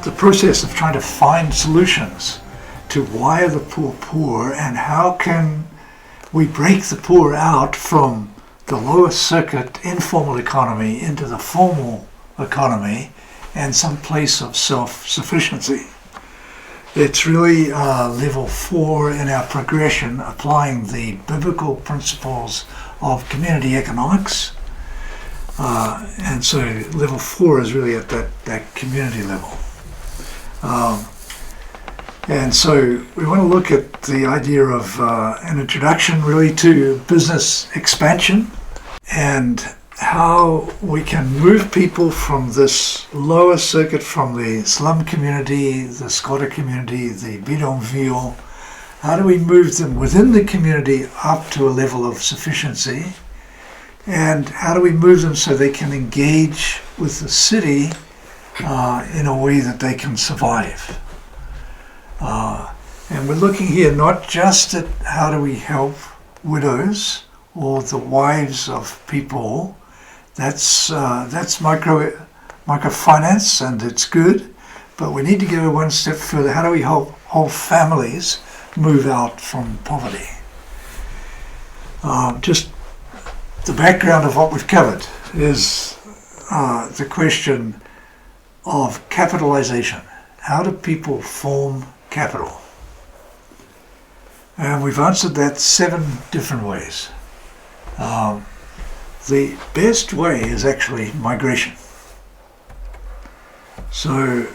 the process of trying to find solutions to why are the poor poor, and how can we break the poor out from the lower circuit informal economy into the formal economy and some place of self-sufficiency. It's really level 4 in our progression, applying the biblical principles of community economics. And so level 4 is really at that community level. And so we want to look at the idea of an introduction really to business expansion and how we can move people from this lower circuit, from the slum community, the squatter community, the bidonville. How do we move them within the community up to a level of sufficiency? And how do we move them so they can engage with the city in a way that they can survive? And we're looking here not just at how do we help widows or the wives of people. That's microfinance, and it's good, but we need to go one step further. How do we help whole families move out from poverty? Just the background of what we've covered is the question of capitalization. How do people form capital? And we've answered that 7 different ways. The best way is actually migration. So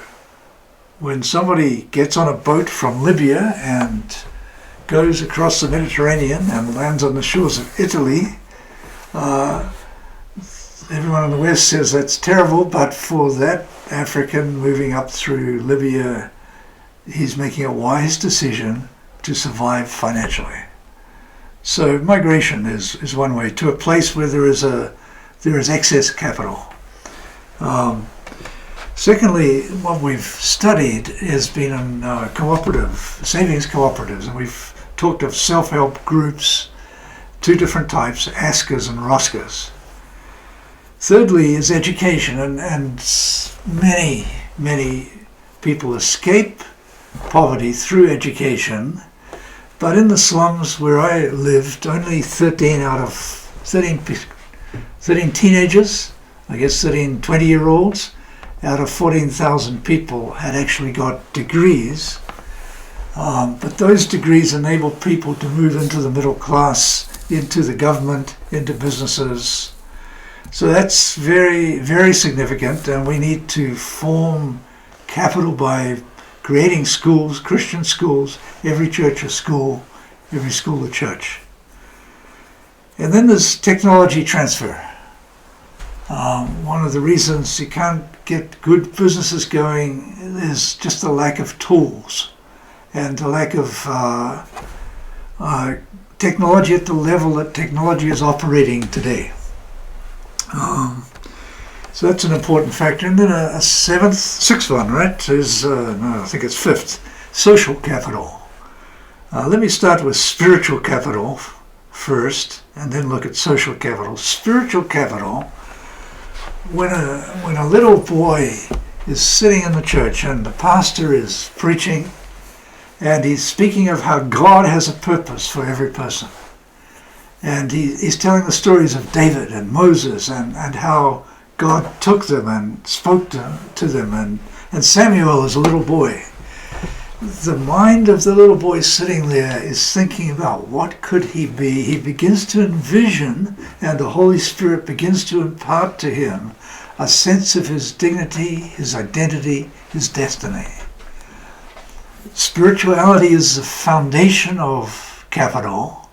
when somebody gets on a boat from Libya and goes across the Mediterranean and lands on the shores of Italy, everyone in the West says that's terrible, but for that African moving up through Libya, he's making a wise decision to survive financially. So migration is one way, to a place where there is excess capital. Secondly, what we've studied has been in savings cooperatives, and we've talked of self-help groups, 2 different types, ASCAs and ROSCAs. Thirdly is education, and many people escape poverty through education. But in the slums where I lived, only 13 teenagers, I guess 13 20-year-olds, out of 14,000 people had actually got degrees. But those degrees enable people to move into the middle class, into the government, into businesses. So that's very, very significant, and we need to form capital by creating schools, Christian schools, every church a school, every school a church. And then there's technology transfer. One of the reasons you can't get good businesses going is just the lack of tools and the lack of technology at the level that technology is operating today. So that's an important factor. And then a sixth one, right, is, I think it's 5th, social capital. Let me start with spiritual capital first, and then look at social capital. Spiritual capital, when a little boy is sitting in the church and the pastor is preaching, and he's speaking of how God has a purpose for every person. And he's telling the stories of David and Moses and how God took them and spoke to them, and Samuel as a little boy. The mind of the little boy sitting there is thinking about what could he be. He begins to envision, and the Holy Spirit begins to impart to him a sense of his dignity, his identity, his destiny. Spirituality is the foundation of capital,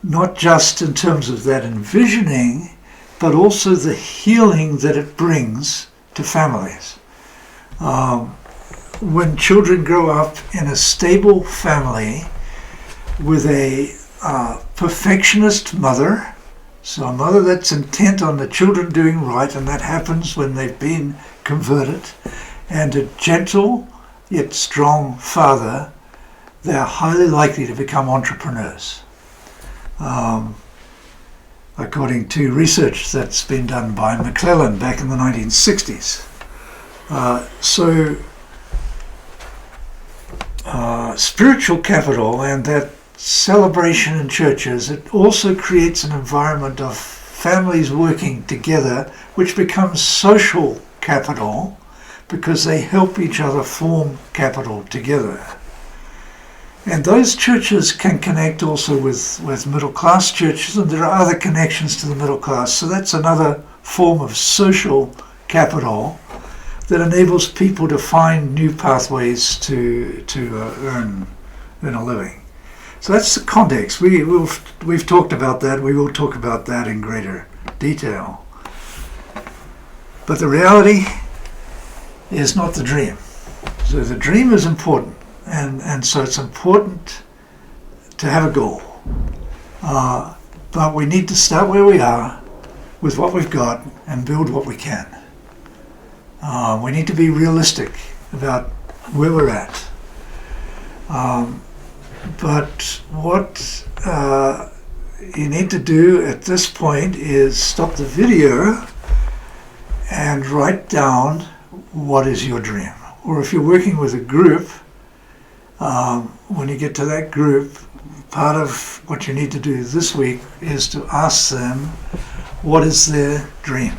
not just in terms of that envisioning, but also the healing that it brings to families. When children grow up in a stable family with a perfectionist mother, so a mother that's intent on the children doing right, and that happens when they've been converted, and a gentle yet strong father, they're highly likely to become entrepreneurs. According to research that's been done by McClellan back in the 1960s. So spiritual capital and that celebration in churches, it also creates an environment of families working together, which becomes social capital because they help each other form capital together. And those churches can connect also with middle class churches, and there are other connections to the middle class. So that's another form of social capital that enables people to find new pathways to earn a living. So that's the context. We've talked about that. We will talk about that in greater detail. But the reality is not the dream. So the dream is important. And so it's important to have a goal. But we need to start where we are with what we've got and build what we can. We need to be realistic about where we're at. But what you need to do at this point is stop the video and write down what is your dream. Or if you're working with a group, when you get to that group, part of what you need to do this week is to ask them what is their dream.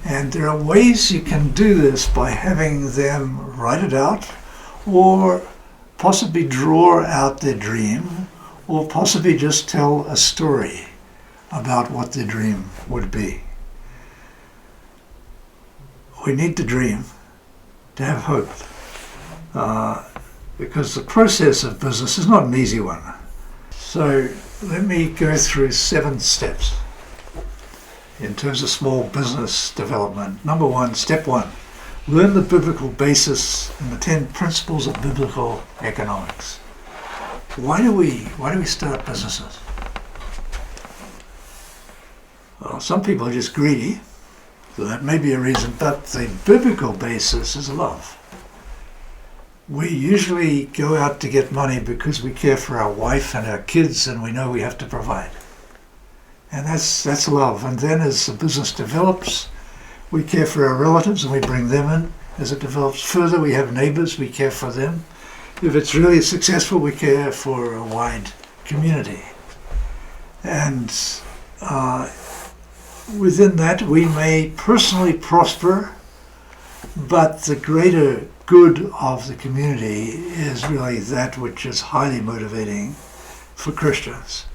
And there are ways you can do this by having them write it out, or possibly draw out their dream, or possibly just tell a story about what their dream would be. We need to dream to have hope. Because the process of business is not an easy one. So let me go through 7 steps in terms of small business development. Number 1, step 1, learn the biblical basis and the 10 principles of biblical economics. Why do we start businesses? Well, some people are just greedy, so that may be a reason, but the biblical basis is love. We usually go out to get money because we care for our wife and our kids, and we know we have to provide. And that's love. And then as the business develops, we care for our relatives and we bring them in. As it develops further, we have neighbors, we care for them. If it's really successful, we care for a wide community. And within that, we may personally prosper, but the greater good of the community is really that which is highly motivating for Christians.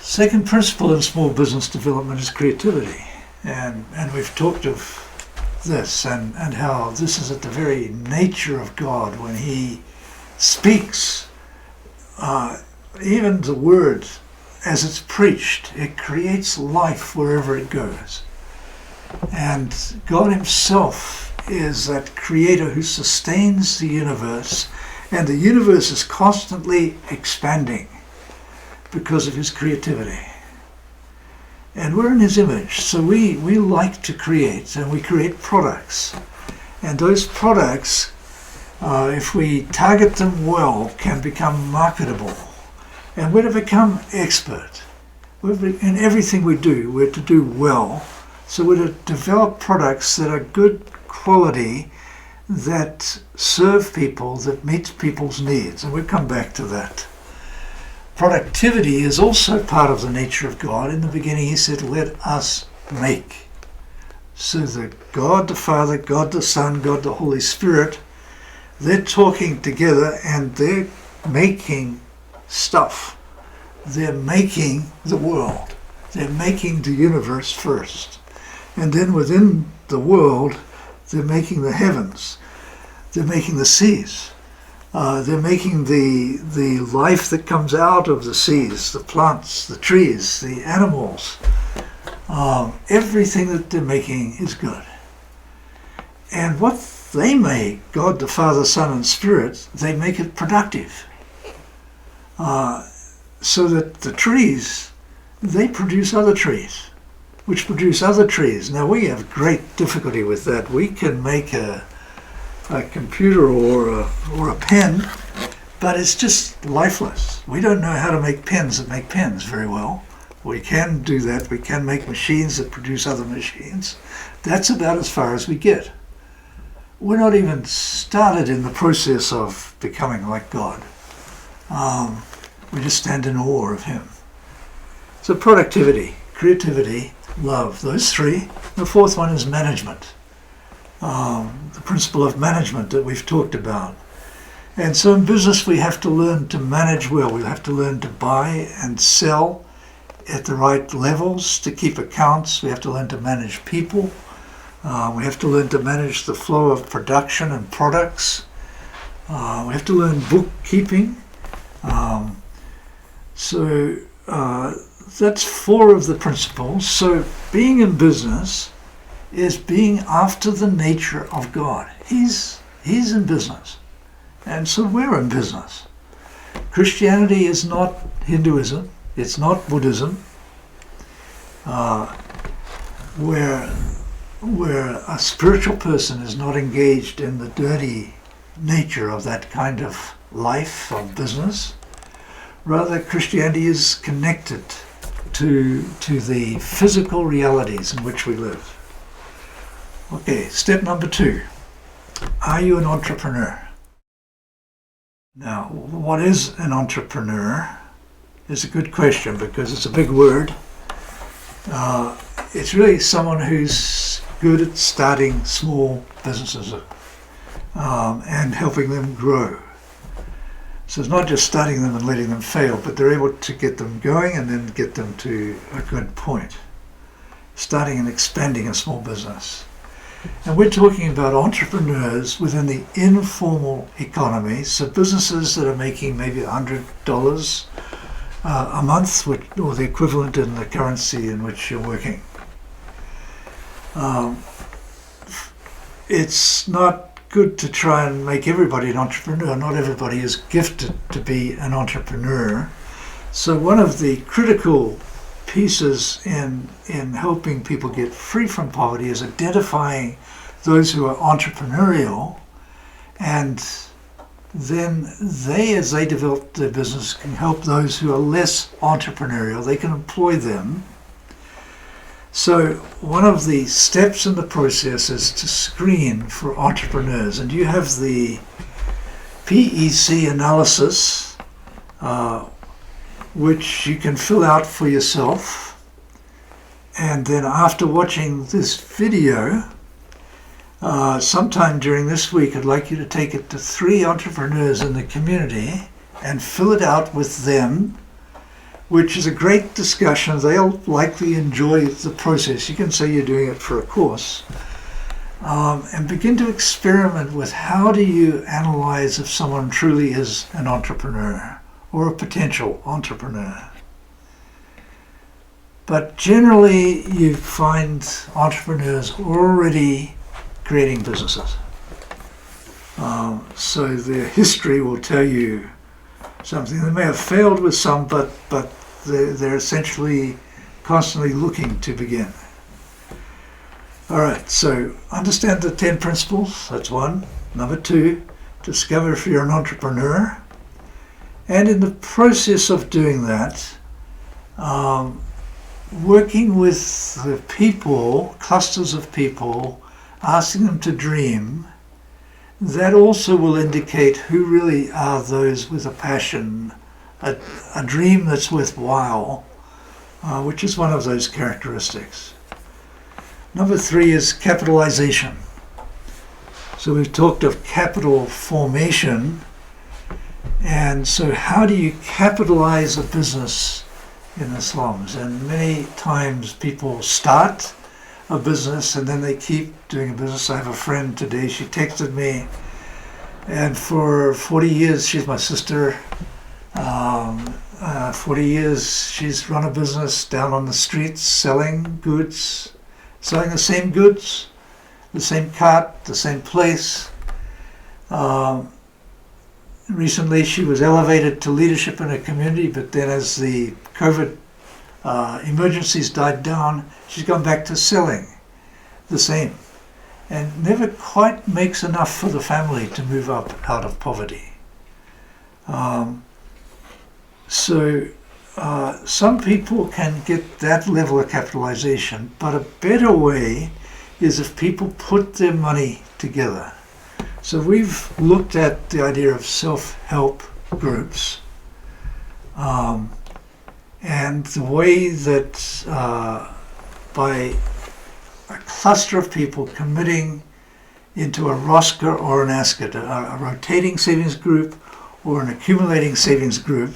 Second principle in small business development is creativity. And we've talked of this and how this is at the very nature of God when He speaks. Even the word, as it's preached, it creates life wherever it goes. And God Himself is that creator who sustains the universe, and the universe is constantly expanding because of His creativity. And we're in His image, so we like to create, and we create products. And those products, if we target them well, can become marketable. And we're to become expert. In everything we do, we're to do well. So we're to develop products that are good quality, that serve people, that meet people's needs. And we'll come back to that. Productivity is also part of the nature of God. In the beginning He said, let us make. So that God the Father, God the Son, God the Holy Spirit, they're talking together and they're making stuff. They're making the world. They're making the universe first. And then within the world, they're making the heavens. They're making the seas. They're making the life that comes out of the seas, the plants, the trees, the animals. Everything that they're making is good. And what they make, God the Father, Son, and Spirit, they make it productive. So that the trees, they produce other trees, which produce other trees. Now we have great difficulty with that. We can make a computer or a pen, but it's just lifeless. We don't know how to make pens that make pens very well. We can do that. We can make machines that produce other machines. That's about as far as we get. We're not even started in the process of becoming like God. We just stand in awe of him. So productivity, creativity, love, those three. The fourth one is management. The principle of management that we've talked about. And so in business we have to learn to manage well. We have to learn to buy and sell at the right levels to keep accounts. We have to learn to manage people. We have to learn to manage the flow of production and products. We have to learn bookkeeping. So that's four of the principles. So being in business is being after the nature of God. He's in business. And so we're in business. Christianity is not Hinduism. It's not Buddhism. Where a spiritual person is not engaged in the dirty nature of that kind of life, of business. Rather, Christianity is connected to the physical realities in which we live. Okay, step number 2. Are you an entrepreneur? Now, what is an entrepreneur? It's a good question because it's a big word. It's really someone who's good at starting small businesses and helping them grow. So it's not just starting them and letting them fail, but they're able to get them going and then get them to a good point. Starting and expanding a small business. And we're talking about entrepreneurs within the informal economy, so businesses that are making maybe $100 a month, or the equivalent in the currency in which you're working. It's not good to try and make everybody an entrepreneur. Not everybody is gifted to be an entrepreneur. So one of the critical pieces in helping people get free from poverty is identifying those who are entrepreneurial, and then they, as they develop their business, can help those who are less entrepreneurial. They can employ them. So one of the steps in the process is to screen for entrepreneurs, and you have the PEC analysis, which you can fill out for yourself. And then after watching this video, sometime during this week, I'd like you to take it to 3 entrepreneurs in the community and fill it out with them, which is a great discussion. They'll likely enjoy the process. You can say you're doing it for a course. And begin to experiment with how do you analyze if someone truly is an entrepreneur or a potential entrepreneur. But generally you find entrepreneurs already creating businesses. So their history will tell you something. They may have failed with some, but they're essentially constantly looking to begin. All right, so understand the 10 principles. That's 1. Number 2, discover if you're an entrepreneur. And in the process of doing that, working with the people, clusters of people, asking them to dream, that also will indicate who really are those with a passion, a dream that's worthwhile, which is one of those characteristics. Number 3 is capitalization. So we've talked of capital formation, and so how do you capitalize a business in the slums? And many times people start a business and then they keep doing a business. I have a friend today, she texted me, and for 40 years, she's my sister, 40 years she's run a business down on the streets selling goods, selling the same goods, the same cart, the same place. Recently she was elevated to leadership in a community, but then as the COVID emergencies died down, she's gone back to selling the same, and never quite makes enough for the family to move up out of poverty. So some people can get that level of capitalization, but a better way is if people put their money together. So we've looked at the idea of self-help groups, and the way that by a cluster of people committing into a ROSCA or an ASCA, a rotating savings group or an accumulating savings group,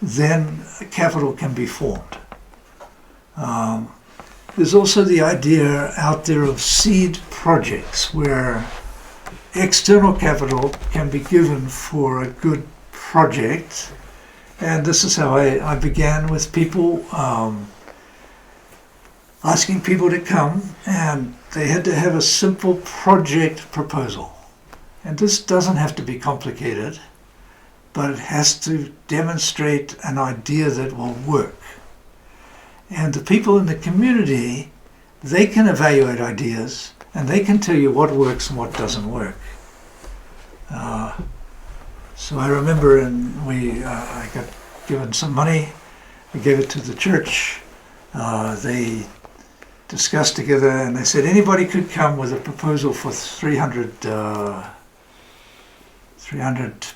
then capital can be formed. There's also the idea out there of seed projects where external capital can be given for a good project. And this is how I began, with people asking people to come, and they had to have a simple project proposal. And this doesn't have to be complicated, but it has to demonstrate an idea that will work. And the people in the community, they can evaluate ideas, and they can tell you what works and what doesn't work. So I remember I got given some money, we gave it to the church. They discussed together, and they said anybody could come with a proposal for 300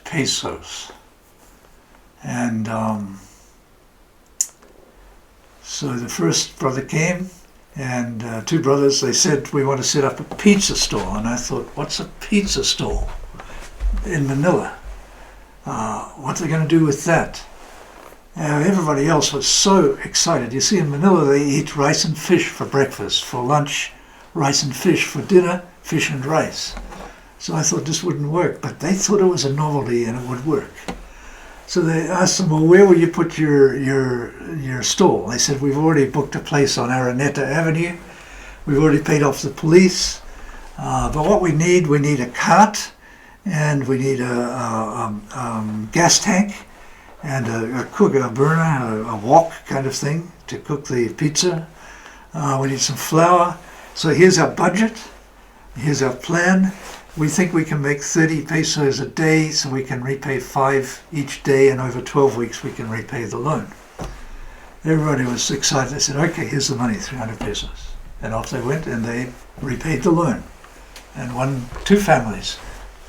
pesos. And so the first brother came, and two brothers, they said, we want to set up a pizza stall. And I thought, what's a pizza stall in Manila? What are they going to do with that? Everybody else was so excited. You see, in Manila they eat rice and fish for breakfast, for lunch rice and fish, for dinner fish and rice. So I thought this wouldn't work, but they thought it was a novelty and it would work. So they asked them, well, where will you put your stall? They said, we've already booked a place on Araneta Avenue. We've already paid off the police. But what we need a cart, and we need a gas tank, and a burner, a wok kind of thing to cook the pizza. We need some flour. So here's our budget. Here's our plan. We think we can make 30 pesos a day, so we can repay 5 each day, and over 12 weeks we can repay the loan. Everybody was excited. They said, okay, here's the money, 300 pesos. And off they went, and they repaid the loan. And two families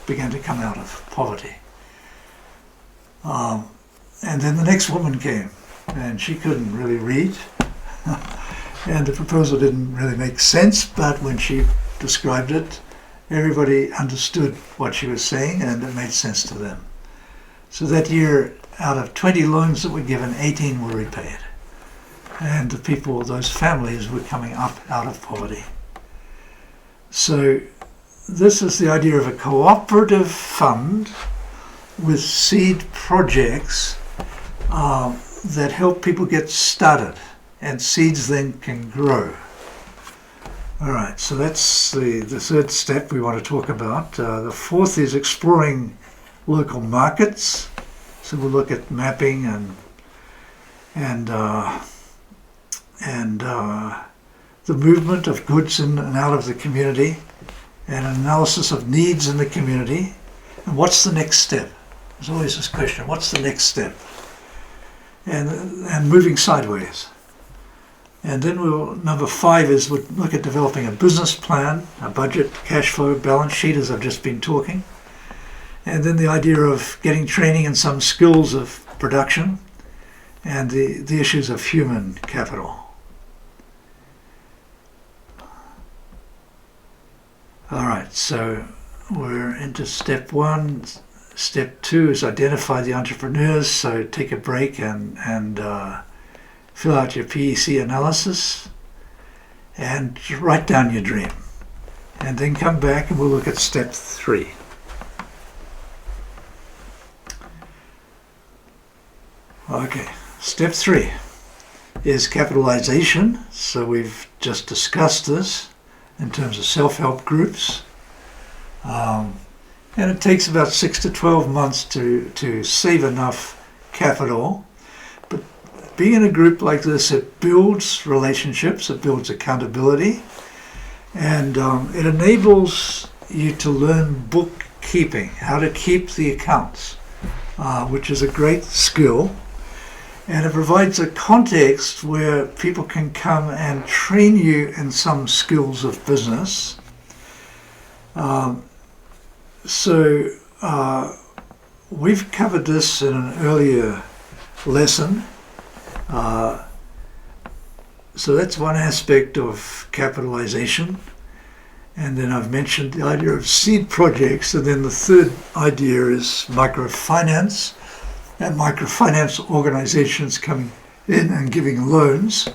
began to come out of poverty. And then the next woman came, and she couldn't really read. And the proposal didn't really make sense, but when she described it, everybody understood what she was saying, and it made sense to them. So that year, out of 20 loans that were given, 18 were repaid. And the people, those families, were coming up out of poverty. So this is the idea of a cooperative fund with seed projects that help people get started, and seeds then can grow. All right, so that's the third step we want to talk about. The fourth is exploring local markets. So we'll look at mapping and the movement of goods in and out of the community, and analysis of needs in the community. And what's the next step? There's always this question, what's the next step? And moving sideways. And then number 5 is we'll look at developing a business plan, a budget, cash flow, balance sheet, as I've just been talking. And then the idea of getting training in some skills of production, and the issues of human capital. All right, so we're into step 1. Step 2 is identify the entrepreneurs. So take a break and fill out your PEC analysis and write down your dream. And then come back and we'll look at step 3. Okay, step 3 is capitalization. So we've just discussed this in terms of self-help groups. And it takes about 6 to 12 months to save enough capital. But being in a group like this, it builds relationships, it builds accountability, and it enables you to learn bookkeeping, how to keep the accounts, which is a great skill. And it provides a context where people can come and train you in some skills of business. We've covered this in an earlier lesson. So that's one aspect of capitalization. And then I've mentioned the idea of seed projects. And then the third idea is microfinance. And microfinance organizations coming in and giving loans.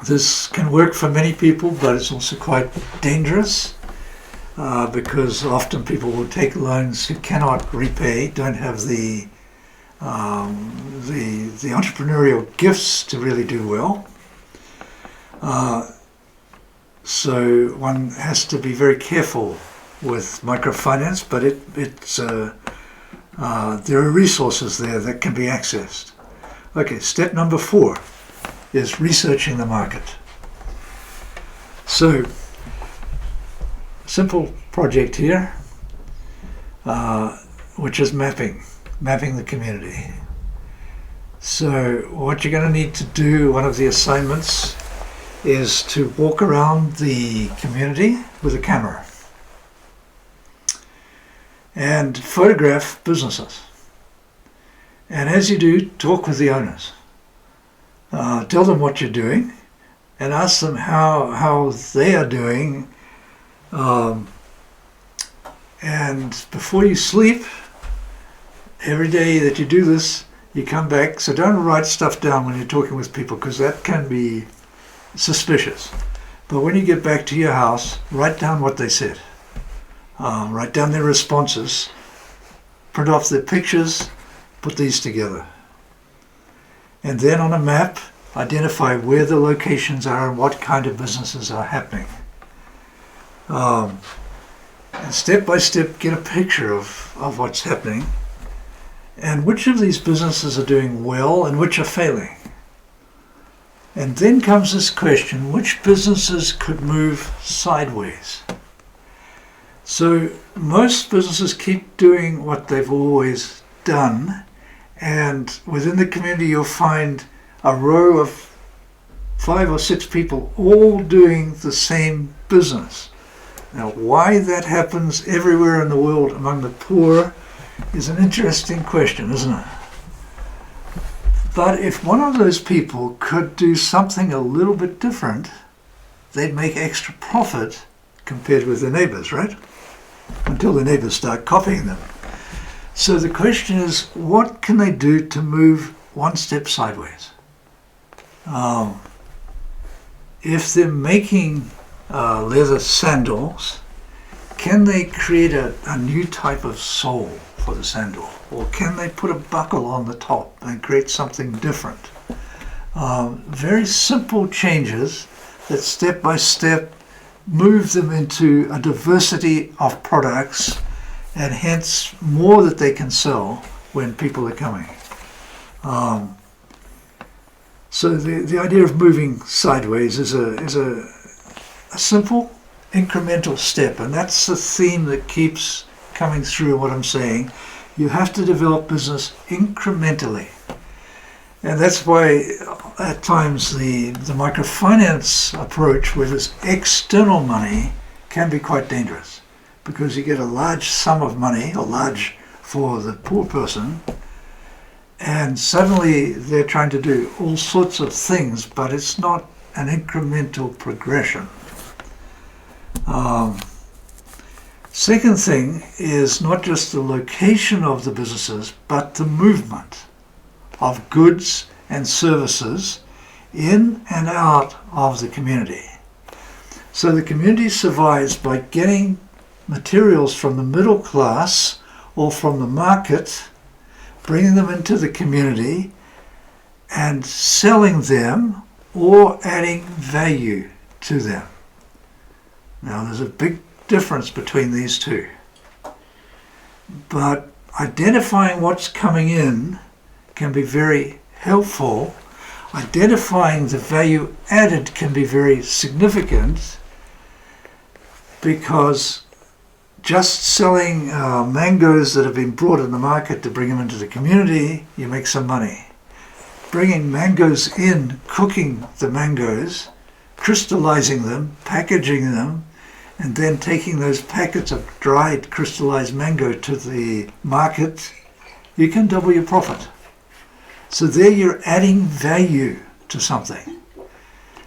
This can work for many people, but it's also quite dangerous because often people will take loans who cannot repay, don't have the entrepreneurial gifts to really do well. So one has to be very careful with microfinance, but there are resources there that can be accessed. Okay, step number 4 is researching the market. So, simple project here, which is mapping the community. So what you're going to need to do, one of the assignments, is to walk around the community with a camera and photograph businesses. And as you do, talk with the owners. Tell them what you're doing and ask them how they are doing. And before you sleep, every day that you do this, you come back. So don't write stuff down when you're talking with people, because that can be suspicious. But when you get back to your house, write down what they said. Write down their responses, print off their pictures, put these together. And then on a map, identify where the locations are and what kind of businesses are happening. And step by step, get a picture of what's happening and which of these businesses are doing well and which are failing. And then comes this question, which businesses could move sideways? So most businesses keep doing what they've always done, and within the community you'll find a row of 5 or 6 people all doing the same business. Now, why that happens everywhere in the world among the poor is an interesting question, isn't it? But if one of those people could do something a little bit different, they'd make extra profit compared with their neighbors, right? Until the neighbors start copying them. So the question is, what can they do to move one step sideways? If they're making leather sandals, can they create a new type of sole for the sandal? Or can they put a buckle on the top and create something different? Very simple changes that step by step move them into a diversity of products and hence more that they can sell when people are coming. So the idea of moving sideways is a simple incremental step, and that's the theme that keeps coming through what I'm saying. You have to develop business incrementally. And that's why at times the microfinance approach with this external money can be quite dangerous, because you get a large sum of money, or large for the poor person, and suddenly they're trying to do all sorts of things, but it's not an incremental progression. Second thing is not just the location of the businesses, but the movement of goods and services in and out of the community. So the community survives by getting materials from the middle class or from the market, bringing them into the community and selling them or adding value to them. Now there's a big difference between these two. But identifying what's coming in can be very helpful. Identifying the value added can be very significant, because just selling mangoes that have been brought in the market to bring them into the community, you make some money. Bringing mangoes in, cooking the mangoes, crystallizing them, packaging them, and then taking those packets of dried crystallized mango to the market, you can double your profit. So there you're adding value to something.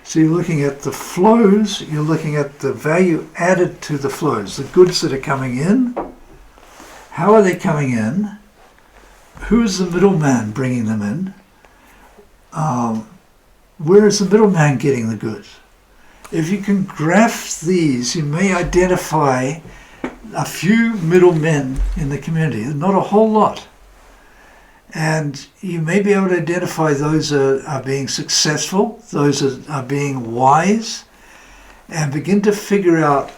So you're looking at the flows, you're looking at the value added to the flows, the goods that are coming in. How are they coming in? Who is the middleman bringing them in? Where is the middleman getting the goods? If you can graph these, you may identify a few middlemen in the community, not a whole lot. And you may be able to identify those that are being successful, those that are being wise, and begin to figure out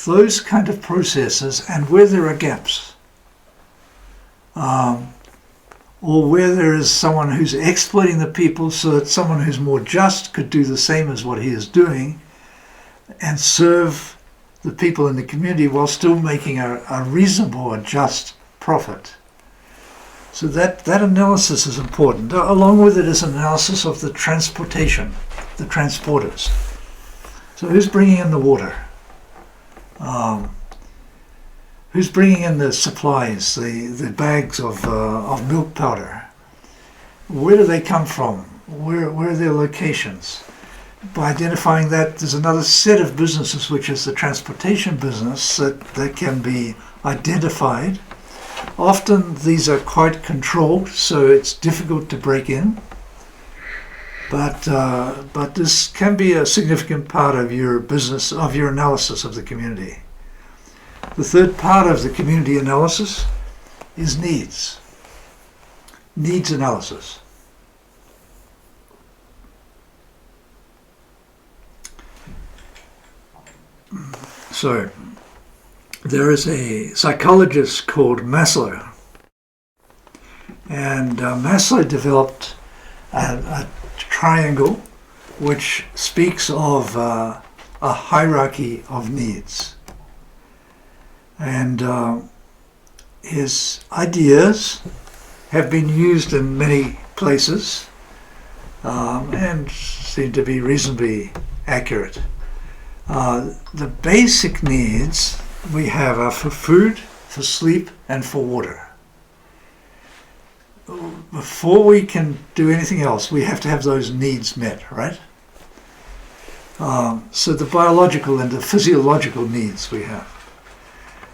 those kind of processes and where there are gaps. Or where there is someone who's exploiting the people so that someone who's more just could do the same as what he is doing and serve the people in the community while still making a reasonable or just profit. So that analysis is important. Along with it is an analysis of the transportation, the transporters. So who's bringing in the water? Who's bringing in the supplies, the bags of milk powder? Where do they come from? Where are their locations? By identifying that, there's another set of businesses, which is the transportation business, that can be identified. Often these are quite controlled, so it's difficult to break in. But this can be a significant part of your business, of your analysis of the community. The third part of the community analysis is needs. Needs analysis. So, there is a psychologist called Maslow, and Maslow developed a triangle which speaks of a hierarchy of needs. And his ideas have been used in many places and seem to be reasonably accurate. The basic needs we have are for food, for sleep, and for water. Before we can do anything else, we have to have those needs met, right? So the biological and the physiological needs we have.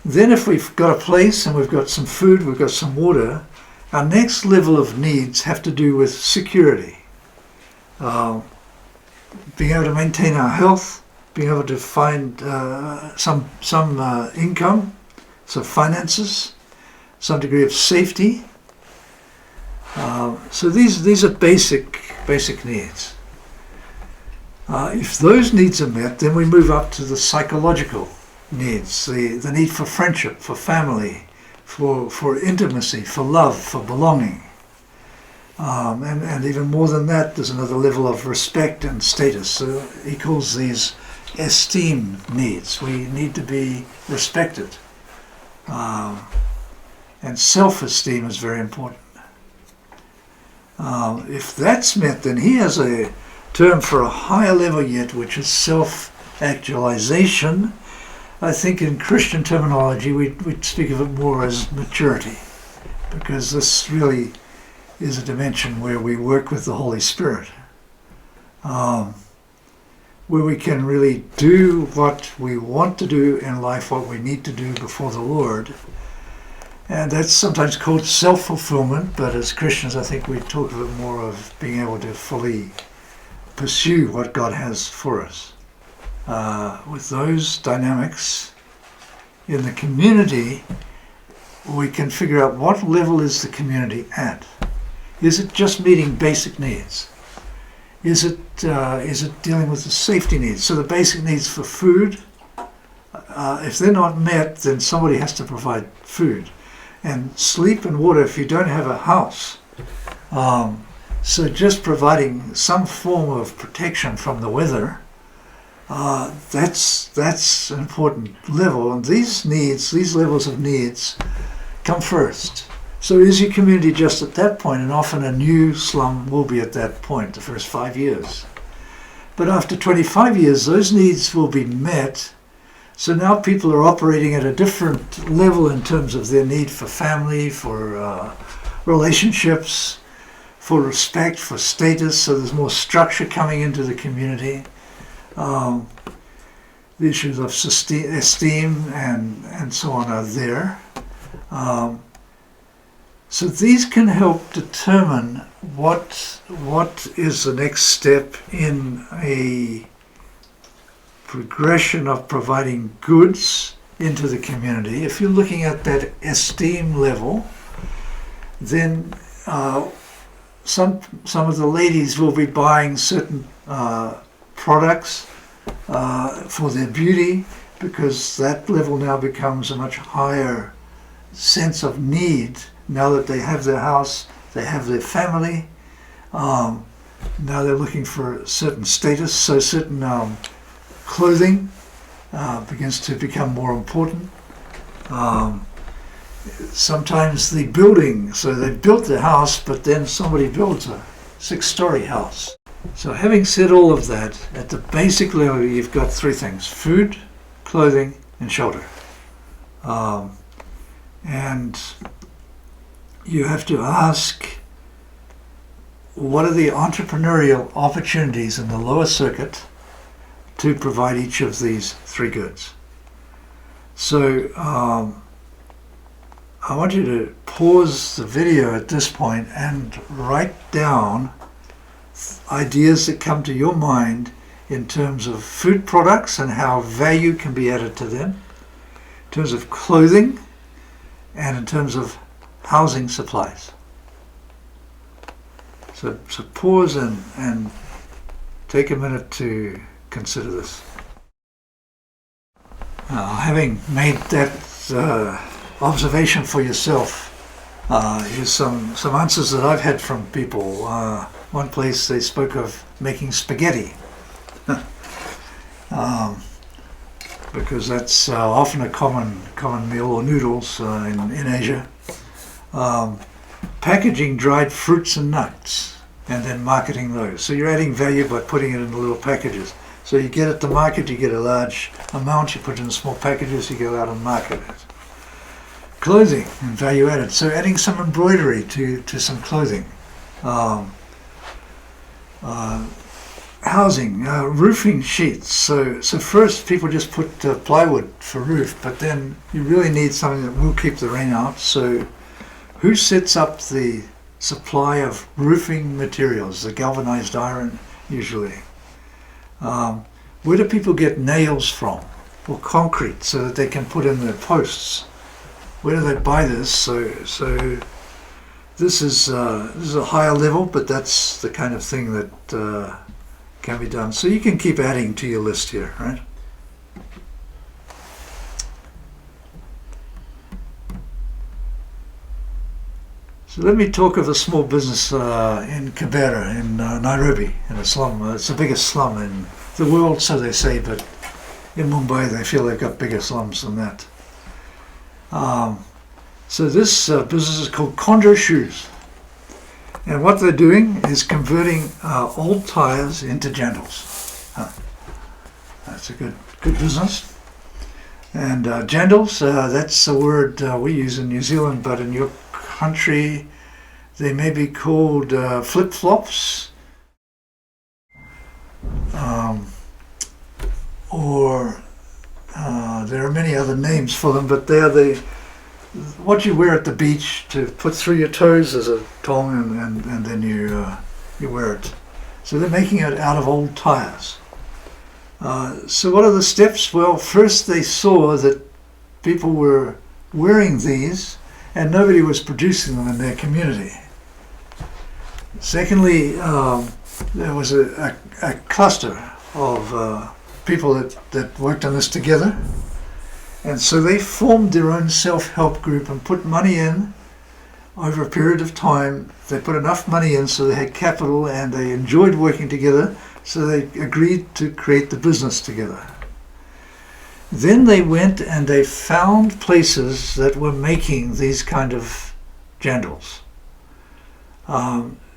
Then if we've got a place and we've got some food, we've got some water, our next level of needs have to do with security. Being able to maintain our health, being able to find some income, some finances, some degree of safety. So these are basic needs. If those needs are met, then we move up to the psychological needs, the need for friendship, for family, for intimacy, for love, for belonging. And even more than that, there's another level of respect and status. So he calls these esteem needs. We need to be respected. And self-esteem is very important. If that's met, then he has a term for a higher level yet, which is self-actualization. I think in Christian terminology we'd speak of it more as maturity, because this really is a dimension where we work with the Holy Spirit, where we can really do what we want to do in life, what we need to do before the Lord. And that's sometimes called self-fulfillment, but as Christians I think we talk a bit more of being able to fully pursue what God has for us. With those dynamics in the community, we can figure out what level is the community at. Is it just meeting basic needs? Is it dealing with the safety needs? So the basic needs for food, if they're not met, then somebody has to provide food. And sleep and water if you don't have a house. So just providing some form of protection from the weather That's an important level, and these levels of needs come first. So is your community just at that point? And often a new slum will be at that point, the first 5 years. But after 25 years, those needs will be met. So now people are operating at a different level in terms of their need for family, for relationships, for respect, for status. So there's more structure coming into the community. The issues of esteem and so on are there. So these can help determine what is the next step in a progression of providing goods into the community. If you're looking at that esteem level, then some of the ladies will be buying certain products for their beauty, because that level now becomes a much higher sense of need. Now that they have their house, they have their family. Now they're looking for certain status, so certain clothing begins to become more important. Sometimes the building, so they've built the house, but then somebody builds a 6-story house. So having said all of that, at the basic level you've got 3 things: food, clothing, and shelter. And you have to ask, what are the entrepreneurial opportunities in the lower circuit to provide each of these 3 goods? So I want you to pause the video at this point and write down ideas that come to your mind in terms of food products and how value can be added to them, in terms of clothing, and in terms of housing supplies. So pause and take a minute to consider this. Having made that observation for yourself, here's some answers that I've had from people. One place they spoke of making spaghetti, because that's often a common meal, or noodles in Asia. Packaging dried fruits and nuts and then marketing those. So you're adding value by putting it in little packages. So you get at the market, you get a large amount, you put it in small packages, you go out and market it. Clothing and value added. So adding some embroidery to some clothing. Housing, roofing sheets. So first people just put plywood for roof, but then you really need something that will keep the rain out. So who sets up the supply of roofing materials? The galvanized iron, usually. Where do people get nails from, or concrete, so that they can put in their posts? Where do they buy this? So this is a higher level, but that's the kind of thing that can be done. So you can keep adding to your list here, right? So let me talk of a small business in Kibera, in Nairobi, in a slum. It's the biggest slum in the world, so they say, but in Mumbai they feel they've got bigger slums than that. So this business is called Conjure Shoes. And what they're doing is converting old tires into jandals. That's a good business. And jandals, that's a word we use in New Zealand, but in your country they may be called flip-flops, or there are many other names for them, but they are what you wear at the beach to put through your toes as a thong, and then you wear it. So they're making it out of old tires. So what are the steps? Well, first they saw that people were wearing these and nobody was producing them in their community. Secondly, there was a cluster of people that worked on this together, and so they formed their own self-help group and put money in over a period of time. They put enough money in so they had capital and they enjoyed working together, So they agreed to create the business together. Then they went and they found places that were making these kind of jandals.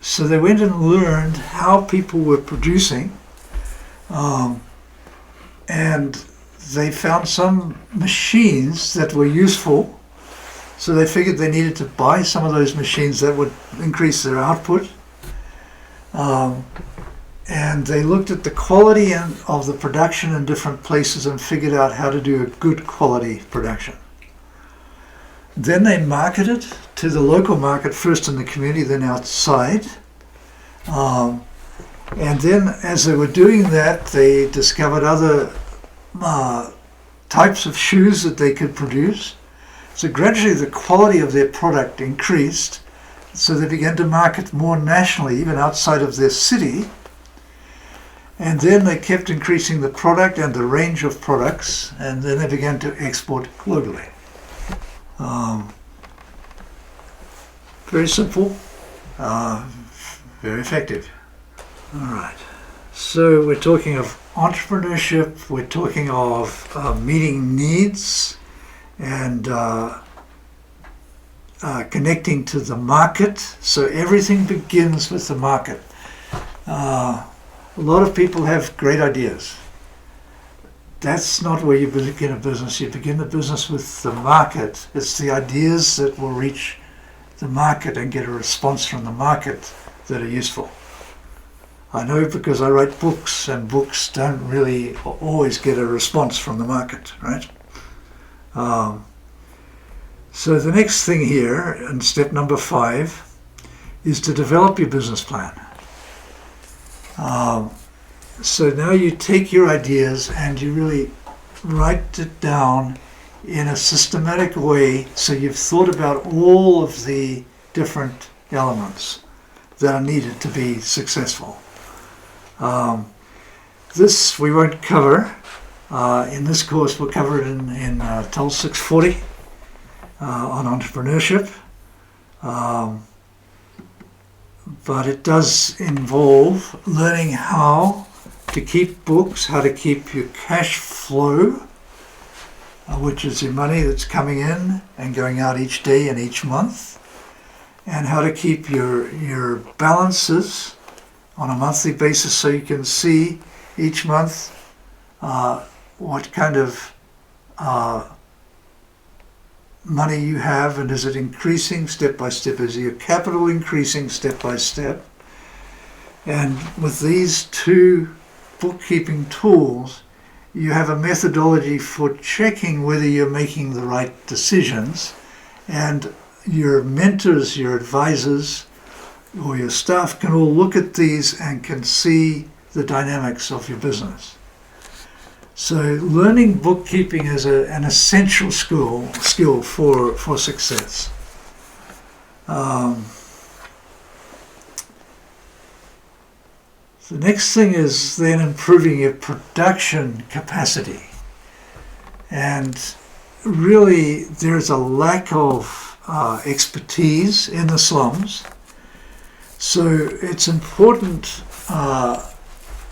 So they went and learned how people were producing, and they found some machines that were useful. So they figured they needed to buy some of those machines that would increase their output. And they looked at the quality of the production in different places and figured out how to do a good quality production. Then they marketed to the local market, first in the community, then outside. And then as they were doing that, they discovered other types of shoes that they could produce. So gradually the quality of their product increased. So they began to market more nationally, even outside of their city. And then they kept increasing the product and the range of products, and then they began to export globally. Very simple, very effective. All right. So we're talking of entrepreneurship, we're talking of meeting needs and connecting to the market. So everything begins with the market. A lot of people have great ideas. That's not where you begin a business. You begin the business with the market. It's the ideas that will reach the market and get a response from the market that are useful. I know because I write books, and books don't really always get a response from the market, right? So the next thing here, and step number 5, is to develop your business plan. So now you take your ideas and you really write it down in a systematic way, so you've thought about all of the different elements that are needed to be successful. This we won't cover. In this course we'll cover it in TEL 640 on entrepreneurship. But it does involve learning how to keep books, how to keep your cash flow, which is your money that's coming in and going out each day and each month, and how to keep your balances on a monthly basis, so you can see each month what kind of money you have, and is it increasing step by step? Is your capital increasing step by step? And with these 2 bookkeeping tools, you have a methodology for checking whether you're making the right decisions, and your mentors, your advisors, or your staff can all look at these and can see the dynamics of your business. So learning bookkeeping is an essential skill for success. The next thing is then improving your production capacity. And really there's a lack of expertise in the slums. So it's important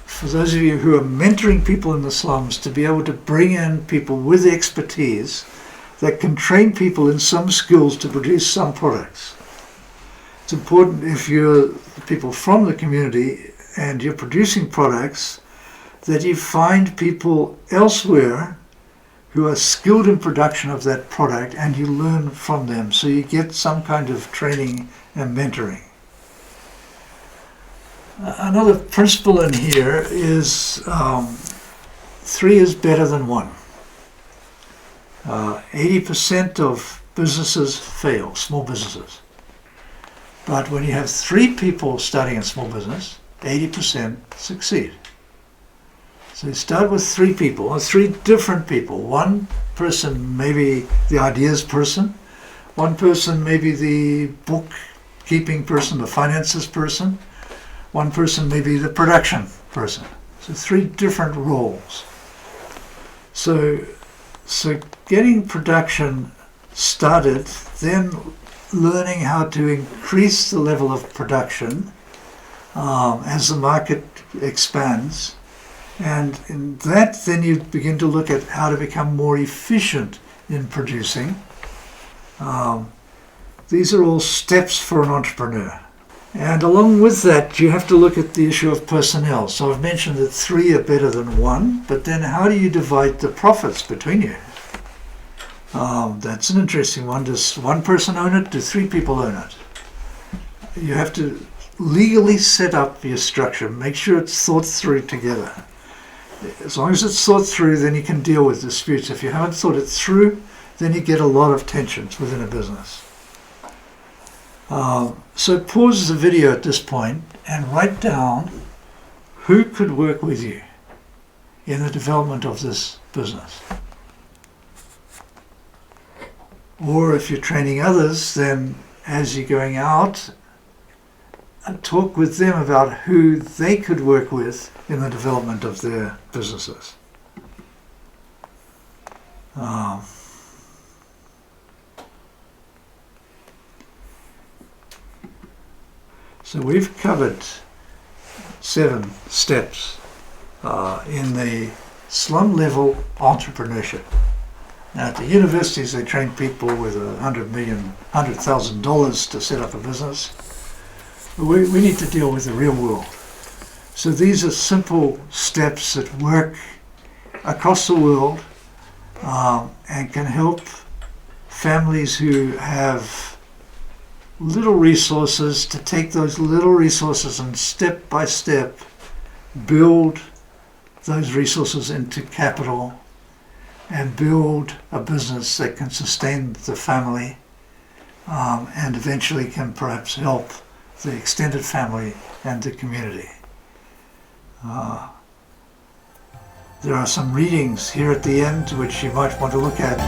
for those of you who are mentoring people in the slums to be able to bring in people with expertise that can train people in some skills to produce some products. It's important if you're people from the community and you're producing products that you find people elsewhere who are skilled in production of that product and you learn from them, so you get some kind of training and mentoring. Another principle in here is 3 is better than 1. 80% of businesses fail, small businesses. But when you have 3 people starting a small business, 80% succeed. So you start with 3 people, or 3 different people. One person maybe the ideas person, one person maybe the bookkeeping person, the finances person, one person maybe the production person. So 3 different roles. So getting production started, then learning how to increase the level of production as the market expands. And in that, then you begin to look at how to become more efficient in producing. These are all steps for an entrepreneur. And along with that, you have to look at the issue of personnel. So I've mentioned that 3 are better than 1, but then how do you divide the profits between you? That's an interesting one. Does 1 person own it? Do 3 people own it? You have to legally set up your structure. Make sure it's thought through together. As long as it's thought through, then you can deal with disputes. If you haven't thought it through, then you get a lot of tensions within a business. So pause the video at this point and write down who could work with you in the development of this business. Or if you're training others, then as you're going out, talk with them about who they could work with in the development of their businesses. So we've covered 7 steps in the slum level entrepreneurship. Now at the universities they train people with $100,000 to set up a business. We need to deal with the real world. So these are simple steps that work across the world and can help families who have little resources to take those little resources and step by step build those resources into capital and build a business that can sustain the family and eventually can perhaps help the extended family and the community. There are some readings here at the end which you might want to look at.